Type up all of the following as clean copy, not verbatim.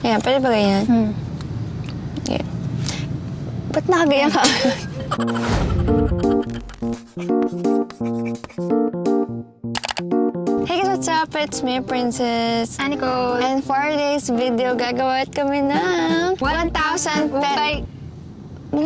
Ayan, pwede ba ganyan? Yeah. Ba't nakagaya ka? Hey guys, what's up? It's me, Princess Hi, Nicole. And for today's video, gagawa kami ng 1,000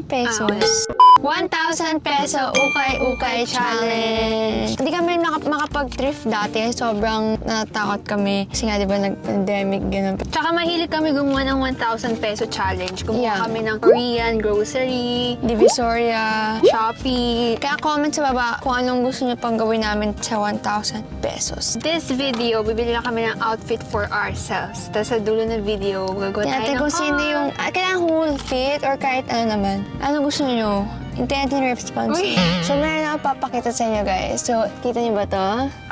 pesos. 1,000 peso ukay-ukay challenge. Hindi kami makapag-thrift dati. Sobrang natakot kami. Kasi nga, di ba, nag-pandemic, gano'n. Tsaka mahilig kami gumawa ng 1,000 peso challenge. Gumawa Yeah. kami ng Korean grocery, Divisoria, Shopee. kaya comment sa baba kung anong gusto niyo pang gawin namin sa 1,000 pesos. This video, bibili na kami ng outfit for ourselves. Tapos sa dulo ng video, gagawa Tingnan tayo natin ng kung sino yung, kailangan whole fit or kahit ano naman. Ano gusto niyo? Hintayin natin yung response. Uy. So, meron ako papakita sa inyo, guys. So, kita niyo ba to?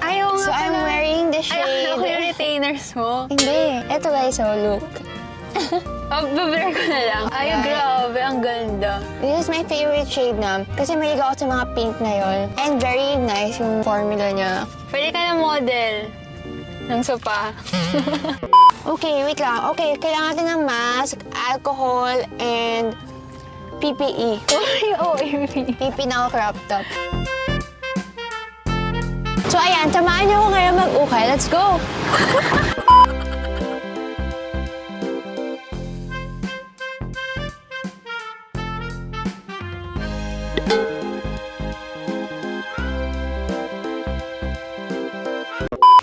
Ayaw So, I'm wearing the Ay, shade. ako yung retainers mo. Hindi. Ito, guys. So, look. Bablur ko na lang. Ay, Right. grabe. Ang ganda. This is my favorite shade na. Kasi mahilig ako sa mga pink na yon. And very nice yung formula niya. Pwede ka na model ng sopa. Okay, wait lang. Okay, kailangan natin ng mask, alcohol, and PPE. PP na crop top. So, ayan. Samahan niyo ako ngayon mag-ukay. Let's go!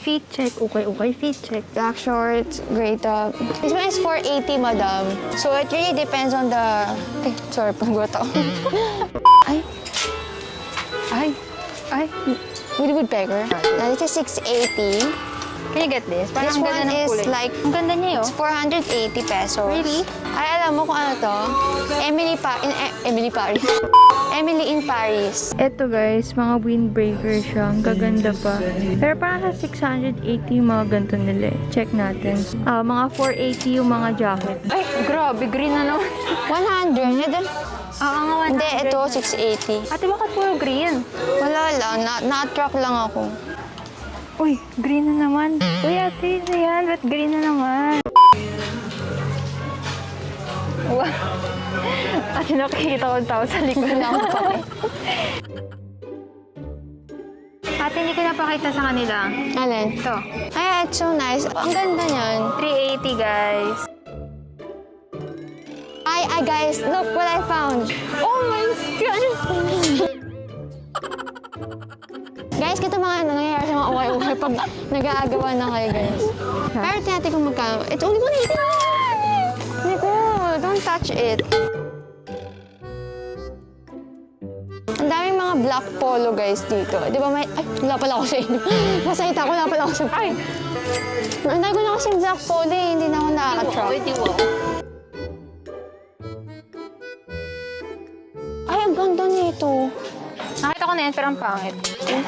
Feet check. Ukay-ukay. Feet check. Black shorts, gray top. This one is 480, madam. So, it really depends on the... Ay, sorry, panggot ako. Ay, Ay. Ay. really good beggar. Now, this is 680. Can you get this? This ang one ganda ng is kulay. like... Ang ganda niya, It's 480 pesos. Really? Ay, alam mo kung ano to? Emily Paris. Emily in Paris. Eto guys, mga windbreaker siya. Ang gaganda pa. Pero parang sa 680 yung mga ganito nila eh. Check natin. Mga 480 yung mga jacket. Ay, grabe. Green na naman. 100? Oo nga, 100. Hindi, ito 680. Ate, bakit puro green? Wala lang, na-attract lang ako. Uy, green na naman. Uy, ate, ano yan? Ba't green na naman? Wow. Ate, nakikita ko ang tao sa likod lang. Ate, hindi ko napakita sa kanila. Alin? Ito. Ay, it's so nice. Ang ganda niyan. 380, guys. Ay, guys, look what I found. Oh my God! Guys, kita mga nangyayari sa mga ukay-ukay pag nag-aagawa na kayo, guys. Pero tinatin kung magkano. It's only 180. Nicole, don't touch it. Ang daming mga black polo, guys, dito. Di ba may... Ay, wala pala ako sa inyo. Masakita ko, wala pala ako sa... Ay! Ang dami ko na kasing black polo eh. Hindi na ako nakaka-trap. Ay, ang ganda nito. Nakita ko na yan, pero ang pangit.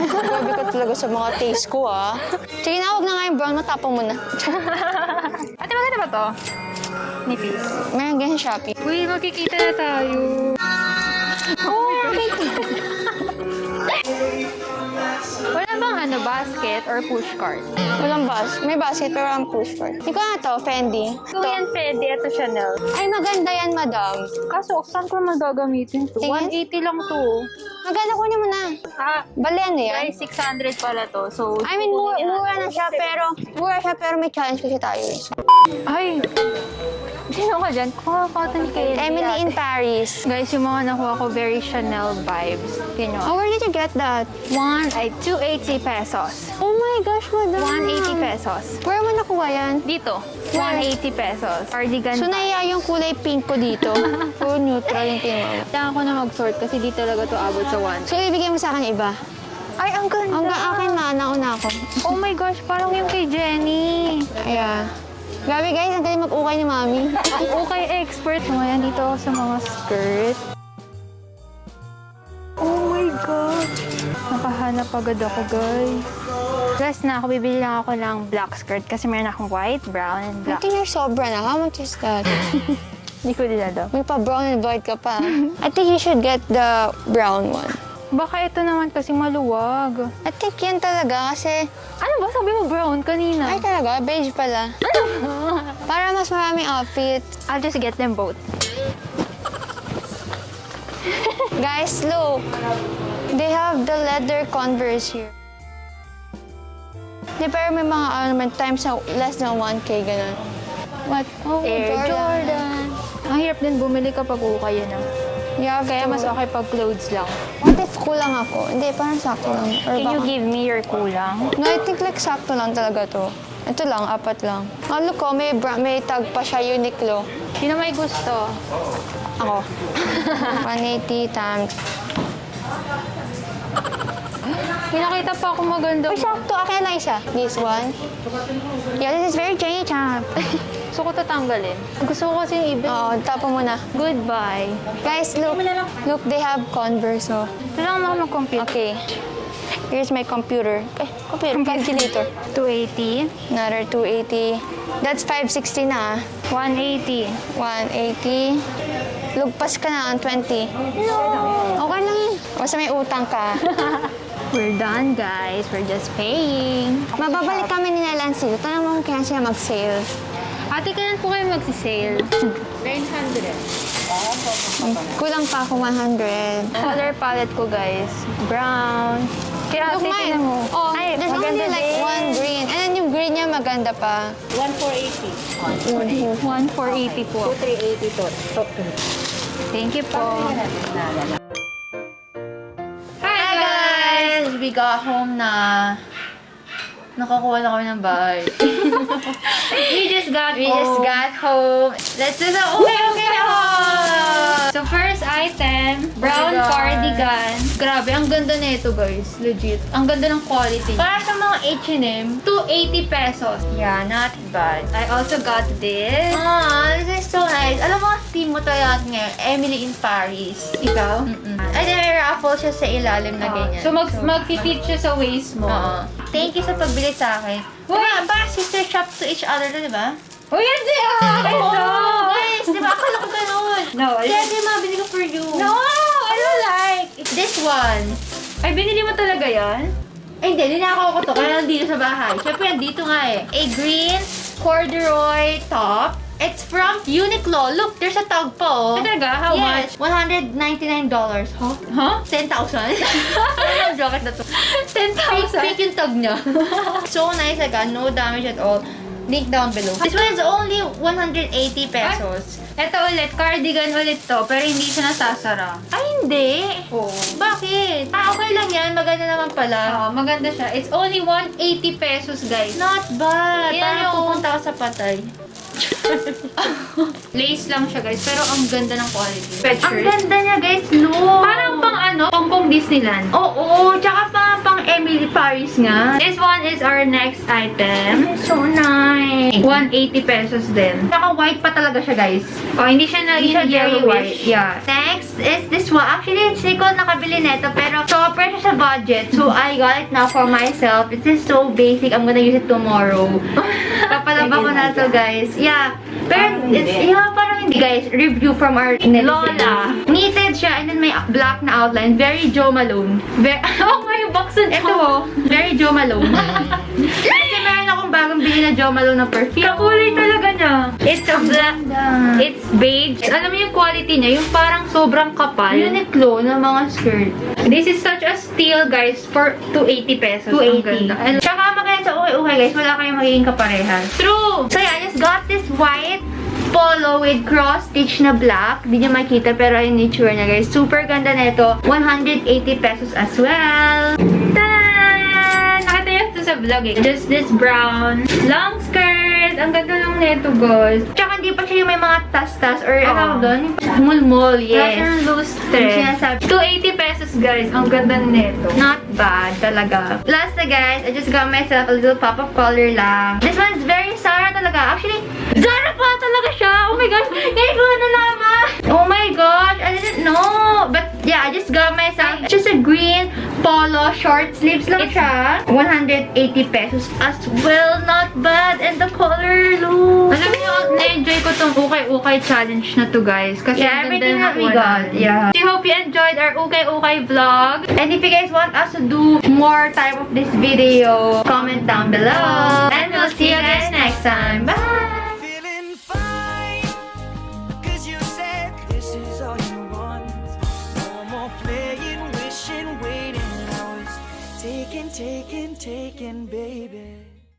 Grabe ka talaga sa mga taste ko, ah. Sige na, huwag na nga yung brown. Matapang mo na. Ate, maganda ba to? Nipis. Meron ganyan sa Shopee. Uy, magkikita na tayo. Oh, Wala bang basket or push cart? walang may basket pero walang push cart. Ikaw na to, Fendi. So yan, Fendi. Ito Chanel. Ay, maganda yan, madam. Kaso, saan ko naman gagamitin to? Tingin? 180 lang to. Maganda, kunin mo na. Bali, ano yan? Guys, 600 pala to. So, I mean, mura na siya, pero may challenge kasi tayo. Ay! Sino ka dyan? Cotton candy. Emily in Paris. Guys, yung mga nakuha ko, very Chanel vibes. Tingnan Oh, where did you get that? 280 pesos. Oh my gosh, madam. 180 pesos. Where mo nakuha yan? Dito, Where? 180 pesos. Cardigan So, pa. naiya yung kulay pink ko dito. Puro neutral yung tinawag. Kailangan ko na mag-sort kasi di talaga to abot sa 1. So, ibigay mo sa akin iba. Ay, ang ganda. Hanggang akin na, nauna ako. Oh my gosh, parang yung kay Jenny. Ayan. Grabe guys, ang galing mag-ukay ni Mami. Okay, expert. So, ngayon dito ako sa mga skirt. Oh my God. Nakahanap agad ako, guys. Guys, na ako, bibili lang ako ng black skirt kasi meron akong white, brown, and I black. think you're sobra na. How much is that? Hindi ko din alam. May pa brown and white ka pa. I think you should get the brown one. Baka ito naman kasi maluwag. I think yan talaga kasi... Ano ba? Sabi mo brown kanina. Ay talaga, beige pala. Para mas maraming outfit. I'll just get them both. Guys, look. They have the leather Converse here. Di, pero may mga times na less than 1K, ganun. What? Oh, Air Jordan. Ang hirap din bumili kapag ukay yun ah. Yeah, Kaya mas okay pag clothes lang. What if kulang ako? Hindi, parang sakto lang. Or Can you baka- give me your kulang? No, I think like sakto lang talaga to. Ito lang, 4 lang. Oh, look ko, may tag pa siya, Uniqlo. Sino may gusto? Ako. 180 times. Pinakita pa ako maganda. Uy, sakto. Akin lang isa. This one. Yeah, this is very trendy, champ. Gusto ko tatanggalin. Gusto ko kasi yung ibig. Oo, tapo mo na. Goodbye. Guys, look. Look, they have Converse, oh. Kailangan mo ako mag-compute. Okay. Here's my computer. Computer. Calculator. 280. Another 280. That's 560 na. 180. 180. Lugpas ka na ang 20. No! Okay lang yun. Basta may utang ka. We're done, guys. We're just paying. Mababalik kami ni Nancy. Tanong mo kung kaya siya mag-sale. Ate, kailan po kayo magsisale? 900. Kulang pa ako 100. Color palette ko, guys. Brown. Kaya Look ate, mine. tingnan mo. Oh, Ay, there's only maganda like din. one green. And then yung green niya maganda pa. 1,480 po. 2,380 to. Thank you po. Hi guys! We got home na. Nakakuha na kami ng bahay. We just got home. Let's do the okay na haul! So first item, brown God. cardigan. Grabe, ang ganda na ito guys. Legit. Ang ganda ng quality. Para sa mga H&M, 280 pesos. Yeah, not bad. I also got this. This is so nice. Alam mo, team mo to yan ngayon. Emily in Paris. Ikaw? Ay, may raffle siya sa ilalim na ganyan. So mag-fit siya sa waist mo. Thank you sa pagbili sa akin. Diba, parang sister shop to each other to, diba? Oh, yan siya! Guys, diba? Akala ko ganun. No, Kaya di mabili ko for you. No! I don't like! This one. Ay, binili mo talaga yan? Ay, hindi. Ninakaw ko to. Kaya nandito sa bahay. Siyempre, nandito nga eh. A green corduroy top. It's from Uniqlo. Look, there's a tag pa, oh. Talaga? How Yes, $199. Huh? Huh? 10,000? Ano joke na to? 10,000? Fake yung tag niya. So nice, again. No damage at all. Link down below. This one is only 180 pesos. Ito ulit, cardigan ulit to, pero hindi siya nasasara. Ay, hindi. Oo. Bakit? Okay lang yan. Maganda naman pala. Maganda siya. It's only 180 pesos, guys. Not bad. Yan Parang yung- pupunta ka sa patay. Lace lang siya, guys, pero ang ganda ng quality. Ang ganda niya, guys. Look. Parang pang pang Disneyland. Oo. Tsaka pang Emily Paris nga. This one is our next item. So nice. 180 pesos din. Tsaka white pa talaga siya, guys. Oh, hindi siya Hindi siya yellowish. yellowish. Yeah. Next is this one. Actually, it's Nicole nakabili nito, pero super siya sa budget. So, I got it now for myself. It is so basic. I'm gonna use it tomorrow. Papalaba ko na to, guys. Yeah. Pero, parang hindi, guys. Review from our Lola. Knitted siya, and then may black na outline. Very Jo Malone. Oh, may box na Ito, very Jo Malone. Kasi meron akong bagong bili na Jo Malone na perfume. Kakulay talaga niya. It's a black. Ganda. It's beige. Alam mo yung quality niya, yung parang sobrang kapal. Uniqlo na mga skirt. This is such a steal, guys, for 280 pesos. 280. Ang ganda. And Tsaka magkaya sa UKAY-UKAY, guys, wala kayong magiging kaparehas. true! So yeah, I just got this white polo with cross stitch na black. Hindi nyo makita pero ayun yung itsura niya, guys. Super ganda na ito. 180 pesos as well. Ta-da! Nakita niyo ito sa vlog eh. Just this brown long skirt. Ang ganda lang nito, guys. Tsaka hindi pa siya yung may mga tas-tas or ano Oo. doon? Mulmul, Wala yes. siyang loose Yung thread. sinasabi. 280 pesos, guys. Ang ganda nito. Not bad talaga. Last na, guys, I just got myself a little pop of color lang. This one's very Zara talaga. Actually, Zara pa talaga siya. Oh my gosh. Ngayon ko na naman. Oh my gosh. I didn't know. But yeah, I just got myself just a green polo short sleeves lang siya. 180 pesos as well. Not bad. And the color, look. Alam niyo, na-enjoy ko tong UKAY-UKAY challenge na to, guys. Kasi Yeah, ang ganda everything ng that we nakuha got. natin. Yeah. I hope you enjoyed our UKAY-UKAY vlog. And if you guys want us to do more type of this video, comment down below. And we'll see you guys next time. Bye! taken, taken, taken, baby.